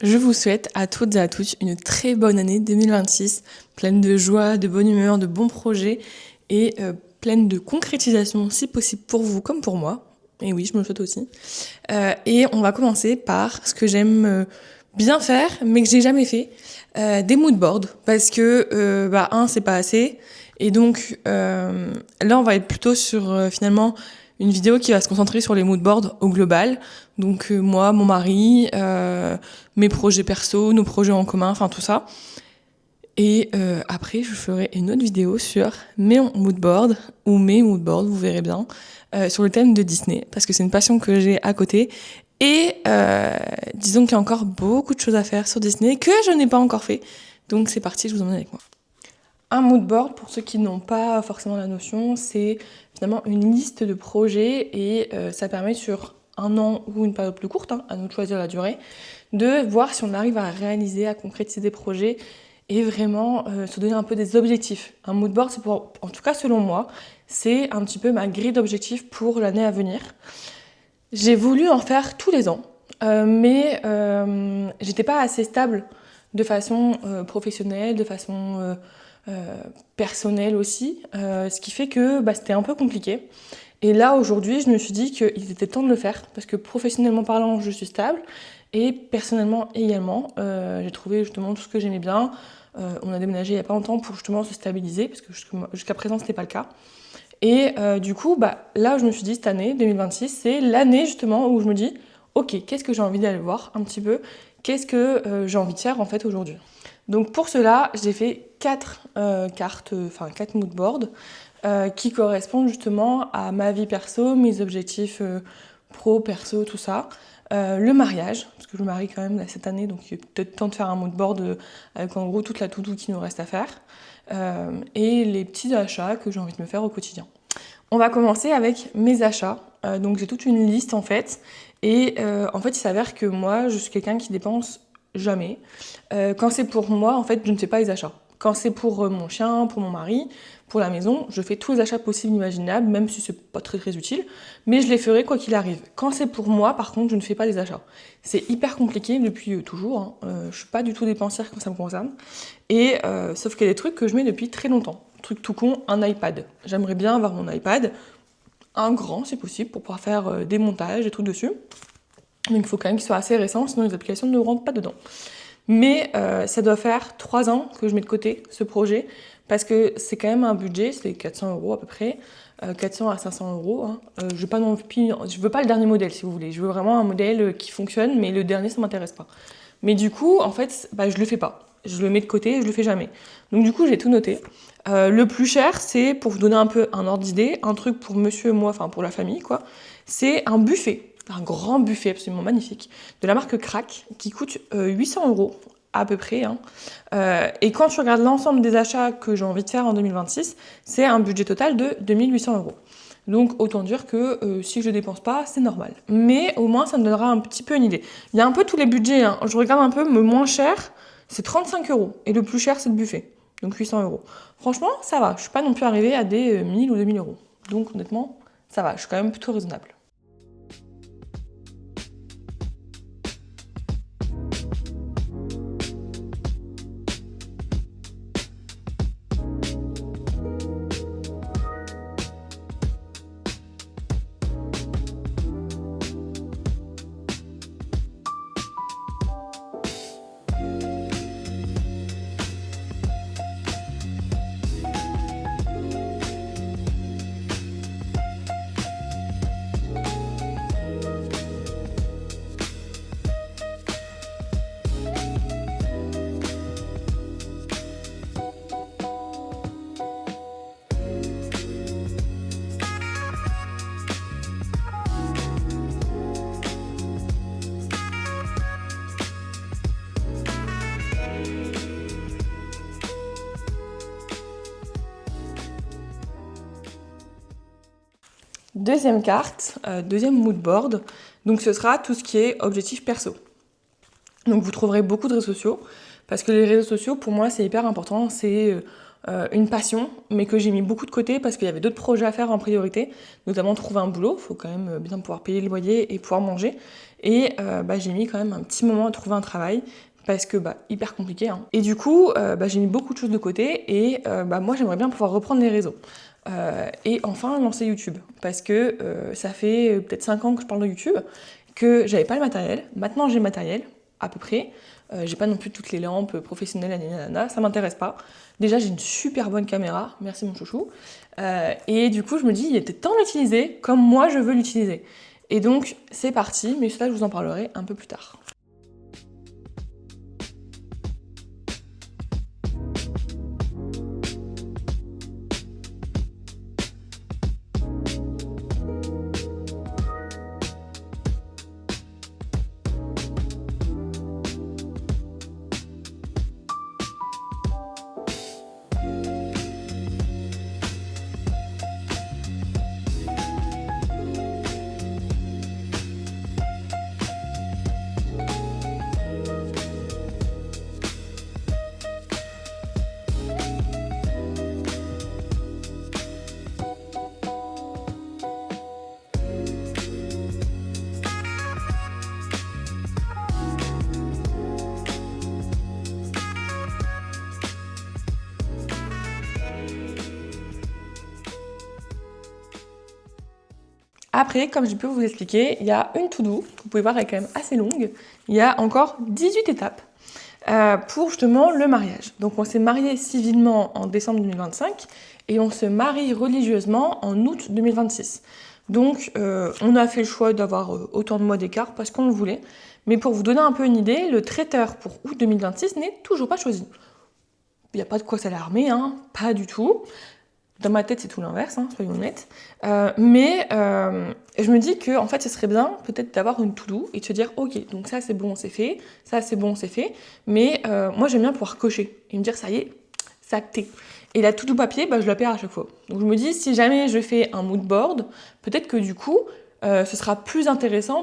Je vous souhaite à toutes et à tous une très bonne année 2026, pleine de joie, de bonne humeur, de bons projets et pleine de concrétisation si possible pour vous comme pour moi. Et oui, je me le souhaite aussi. Et on va commencer par ce que j'aime bien faire, mais que j'ai jamais fait, des moodboards, parce que c'est pas assez. Et donc là, on va être plutôt sur finalement une vidéo qui va se concentrer sur les moodboards au global. Donc moi, mon mari, mes projets perso, nos projets en commun, enfin tout ça. Et après, je ferai une autre vidéo sur mes moodboards, ou mes moodboards, vous verrez bien, sur le thème de Disney, parce que c'est une passion que j'ai à côté. Et disons qu'il y a encore beaucoup de choses à faire sur Disney que je n'ai pas encore fait. Donc c'est parti, je vous emmène avec moi. Un moodboard, pour ceux qui n'ont pas forcément la notion, c'est finalement une liste de projets et ça permet sur un an ou une période plus courte, à nous de choisir la durée, de voir si on arrive à réaliser, à concrétiser des projets et vraiment se donner un peu des objectifs. Un moodboard, c'est pour, en tout cas selon moi, c'est un petit peu ma grille d'objectifs pour l'année à venir. J'ai voulu en faire tous les ans, mais j'étais pas assez stable de façon professionnelle, de façon personnelle aussi, ce qui fait que c'était un peu compliqué. Et là, aujourd'hui, je me suis dit qu'il était temps de le faire, parce que professionnellement parlant, je suis stable, et personnellement également, j'ai trouvé justement tout ce que j'aimais bien. On a déménagé il n'y a pas longtemps pour justement se stabiliser, parce que jusqu'à présent, ce n'était pas le cas. Et du coup, là, je me suis dit, cette année, 2026, c'est l'année justement où je me dis, ok, qu'est-ce que j'ai envie d'aller voir un petit peu, qu'est-ce que j'ai envie de faire en fait aujourd'hui. Donc pour cela, j'ai fait 4 moodboards qui correspondent justement à ma vie perso, mes objectifs pro, perso, tout ça. Le mariage, parce que je me marie quand même cette année, donc il est peut-être temps de faire un moodboard avec en gros toute la to-do qui nous reste à faire. Et les petits achats que j'ai envie de me faire au quotidien. On va commencer avec mes achats. Donc j'ai toute une liste en fait. Et en fait, il s'avère que moi, je suis quelqu'un qui dépense jamais. Quand c'est pour moi, en fait, je ne fais pas les achats. Quand c'est pour mon chien, pour mon mari, pour la maison, je fais tous les achats possibles, imaginables, même si c'est pas très très utile, mais je les ferai quoi qu'il arrive. Quand c'est pour moi, par contre, je ne fais pas les achats. C'est hyper compliqué depuis toujours. Je suis pas du tout dépensière quand ça me concerne. Et sauf qu'il y a des trucs que je mets depuis très longtemps. Truc tout con, un iPad. J'aimerais bien avoir mon iPad, un grand si possible, pour pouvoir faire des montages, des trucs dessus. Donc il faut quand même qu'il soit assez récent, sinon les applications ne rentrent pas dedans. Mais ça doit faire 3 ans que je mets de côté ce projet, parce que c'est quand même un budget, c'est 400 € à peu près, 400 à 500 €. Je veux pas le dernier modèle si vous voulez, je veux vraiment un modèle qui fonctionne, mais le dernier ça m'intéresse pas. Mais du coup, en fait, je le fais pas. Je le mets de côté et je le fais jamais. Donc du coup, j'ai tout noté. Le plus cher, c'est, pour vous donner un peu un ordre d'idée, un truc pour monsieur et moi, enfin pour la famille, quoi. C'est un buffet, un grand buffet absolument magnifique, de la marque Crac, qui coûte 800 € à peu près. Et quand tu regardes l'ensemble des achats que j'ai envie de faire en 2026, c'est un budget total de 2800 €. Donc autant dire que si je ne dépense pas, c'est normal. Mais au moins, ça me donnera un petit peu une idée. Il y a un peu tous les budgets. Je regarde un peu, le moins cher, c'est 35 €. Et le plus cher, c'est le buffet. Donc 800 €. Franchement, ça va. Je ne suis pas non plus arrivée à des 1000 ou 2000 €. Donc honnêtement, ça va. Je suis quand même plutôt raisonnable. Deuxième carte, deuxième moodboard, donc ce sera tout ce qui est objectif perso. Donc vous trouverez beaucoup de réseaux sociaux, parce que les réseaux sociaux, pour moi, c'est hyper important. C'est une passion, mais que j'ai mis beaucoup de côté parce qu'il y avait d'autres projets à faire en priorité, notamment trouver un boulot, il faut quand même bien pouvoir payer le loyer et pouvoir manger. Et j'ai mis quand même un petit moment à trouver un travail, parce que hyper compliqué. Hein. Et du coup, j'ai mis beaucoup de choses de côté, et moi j'aimerais bien pouvoir reprendre les réseaux. Et enfin lancer YouTube, parce que ça fait peut-être 5 ans que je parle de YouTube, que j'avais pas le matériel. Maintenant j'ai le matériel, à peu près. J'ai pas non plus toutes les lampes professionnelles, ça m'intéresse pas. Déjà j'ai une super bonne caméra, merci mon chouchou. Et du coup je me dis, il était temps d'utiliser comme moi je veux l'utiliser. Et donc c'est parti, mais ça je vous en parlerai un peu plus tard. Après, comme je peux vous expliquer, il y a une to-do, que vous pouvez voir, elle est quand même assez longue. Il y a encore 18 étapes pour justement le mariage. Donc on s'est marié civilement en décembre 2025 et on se marie religieusement en août 2026. Donc on a fait le choix d'avoir autant de mois d'écart parce qu'on le voulait. Mais pour vous donner un peu une idée, le traiteur pour août 2026 n'est toujours pas choisi. Il n'y a pas de quoi s'alarmer, hein, pas du tout. Dans ma tête, c'est tout l'inverse, hein, soyons honnêtes. Mais je me dis que en fait, ce serait bien peut-être d'avoir une to-do et de se dire, ok, donc ça c'est bon, c'est fait, ça c'est bon, c'est fait. Mais moi, j'aime bien pouvoir cocher et me dire, ça y est, c'est acté. Et la to-do papier, je la perds à chaque fois. Donc je me dis, si jamais je fais un mood board, peut-être que du coup, ce sera plus intéressant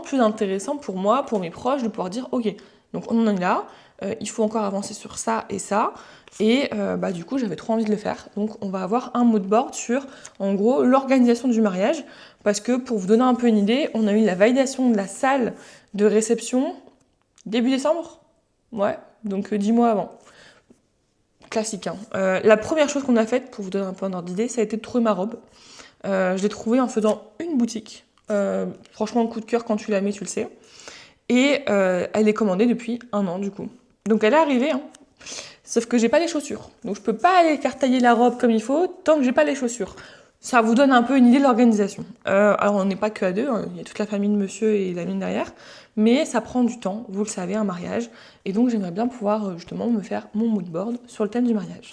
pour moi, pour mes proches, de pouvoir dire, ok, donc on en est là, il faut encore avancer sur ça et ça. Et du coup, j'avais trop envie de le faire. Donc, on va avoir un mood board sur, en gros, l'organisation du mariage. Parce que, pour vous donner un peu une idée, on a eu la validation de la salle de réception début décembre. Ouais, donc 10 mois avant. Classique, hein. La première chose qu'on a faite, pour vous donner un peu un ordre d'idée, ça a été de trouver ma robe. Je l'ai trouvée en faisant une boutique. Franchement, coup de cœur, quand tu la mets, tu le sais. Et elle est commandée depuis 1 an, du coup. Donc, elle est arrivée, hein. Sauf que j'ai pas les chaussures. Donc je peux pas aller faire tailler la robe comme il faut tant que j'ai pas les chaussures. Ça vous donne un peu une idée de l'organisation. Alors on n'est pas que à deux, hein, il y a toute la famille de monsieur et la mienne derrière. Mais ça prend du temps, vous le savez, un mariage. Et donc j'aimerais bien pouvoir justement me faire mon mood board sur le thème du mariage.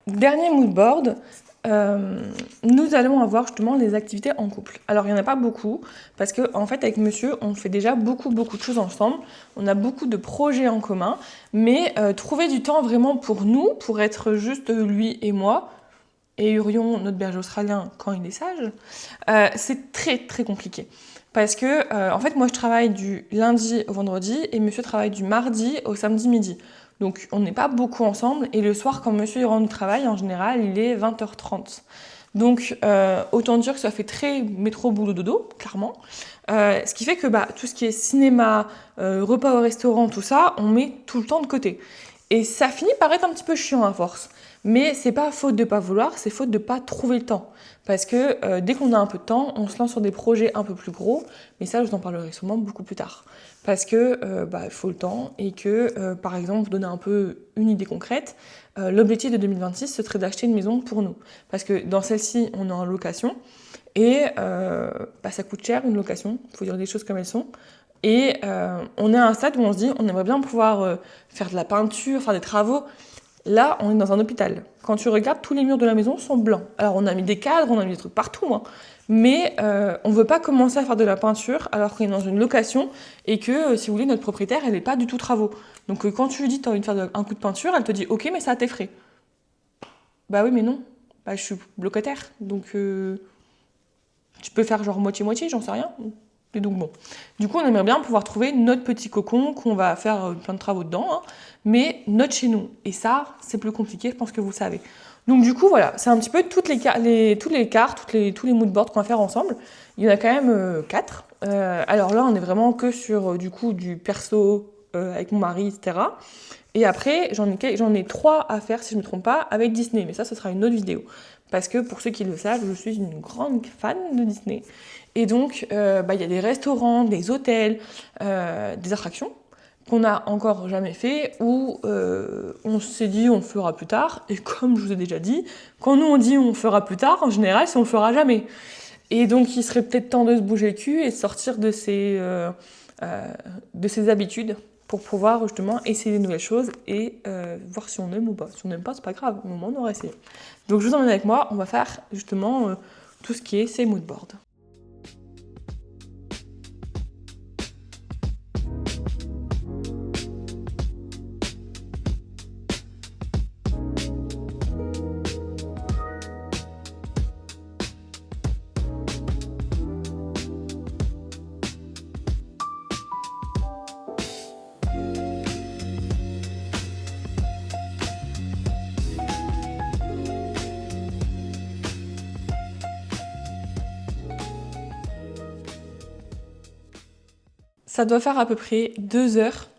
Dernier mood board, nous allons avoir justement les activités en couple. Alors il n'y en a pas beaucoup, parce que en fait avec monsieur, on fait déjà beaucoup de choses ensemble, on a beaucoup de projets en commun, mais trouver du temps vraiment pour nous, pour être juste lui et moi, et Urion, notre berger australien, quand il est sage, c'est très compliqué. Parce que en fait moi je travaille du lundi au vendredi, et monsieur travaille du mardi au samedi midi. Donc on n'est pas beaucoup ensemble, et le soir quand monsieur il rentre du travail, en général il est 20h30. Donc autant dire que ça fait très métro boulot dodo, clairement. Ce qui fait que tout ce qui est cinéma, repas au restaurant, tout ça, on met tout le temps de côté. Et ça finit par être un petit peu chiant à force. Mais c'est pas faute de pas vouloir, c'est faute de pas trouver le temps. Parce que dès qu'on a un peu de temps, on se lance sur des projets un peu plus gros. Mais ça, je vous en parlerai sûrement beaucoup plus tard. Parce que faut le temps et que, par exemple, vous donner un peu une idée concrète, l'objectif de 2026, ce serait d'acheter une maison pour nous. Parce que dans celle-ci, on est en location et ça coûte cher une location, il faut dire les choses comme elles sont. Et on est à un stade où on se dit, on aimerait bien pouvoir faire de la peinture, faire des travaux. Là, on est dans un hôpital. Quand tu regardes, tous les murs de la maison sont blancs. Alors, on a mis des cadres, on a mis des trucs partout, hein. Mais on ne veut pas commencer à faire de la peinture alors qu'on est dans une location et que, si vous voulez, notre propriétaire, elle n'est pas du tout travaux. Donc, quand tu lui dis que tu as envie de faire un coup de peinture, elle te dit « Ok, mais ça a tes frais ». Bah oui, mais non. Bah, je suis locataire. Donc, tu peux faire genre moitié-moitié, j'en sais rien. Et donc bon. Du coup, on aimerait bien pouvoir trouver notre petit cocon qu'on va faire plein de travaux dedans, hein, mais notre chez nous. Et ça, c'est plus compliqué, je pense que vous le savez. Donc du coup, voilà, c'est un petit peu toutes les cartes, tous les moodboards qu'on va faire ensemble. Il y en a quand même 4. Alors là, on est vraiment que sur du perso avec mon mari, etc. Et après, j'en ai 3 à faire, si je ne me trompe pas, avec Disney. Mais ça, ce sera une autre vidéo. Parce que pour ceux qui le savent, je suis une grande fan de Disney. Et donc, il y a des restaurants, des hôtels, des attractions qu'on n'a encore jamais fait, où on s'est dit on le fera plus tard. Et comme je vous ai déjà dit, quand nous on dit on le fera plus tard, en général, c'est on le fera jamais. Et donc, il serait peut-être temps de se bouger le cul et de sortir de ses habitudes pour pouvoir justement essayer des nouvelles choses et voir si on aime ou pas. Si on n'aime pas, c'est pas grave, au moment on aura essayé. Donc je vous emmène avec moi, on va faire justement tout ce qui est ces moodboards. Ça doit faire à peu près 2 heures.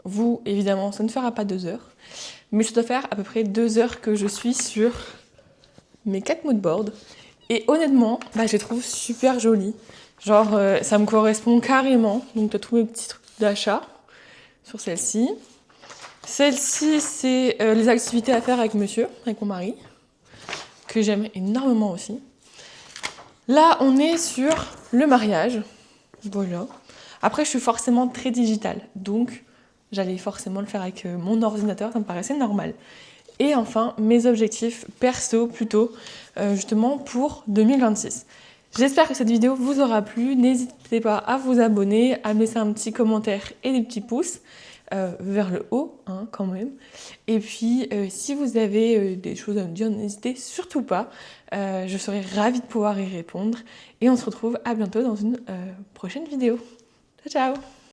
Vous, évidemment, ça ne fera pas 2 heures. Mais ça doit faire à peu près 2 heures que je suis sur mes 4 moodboards. Et honnêtement, je les trouve super jolis. Genre, ça me correspond carrément. Donc, tu as tous mes petits trucs d'achat sur celle-ci. Celle-ci, c'est les activités à faire avec mon mari, que j'aime énormément aussi. Là, on est sur le mariage. Voilà. Après, je suis forcément très digitale, donc j'allais forcément le faire avec mon ordinateur, ça me paraissait normal. Et enfin, mes objectifs perso plutôt, justement pour 2026. J'espère que cette vidéo vous aura plu. N'hésitez pas à vous abonner, à me laisser un petit commentaire et des petits pouces vers le haut, hein, quand même. Et puis, si vous avez des choses à me dire, n'hésitez surtout pas. Je serai ravie de pouvoir y répondre. Et on se retrouve à bientôt dans une prochaine vidéo. Ciao, ciao!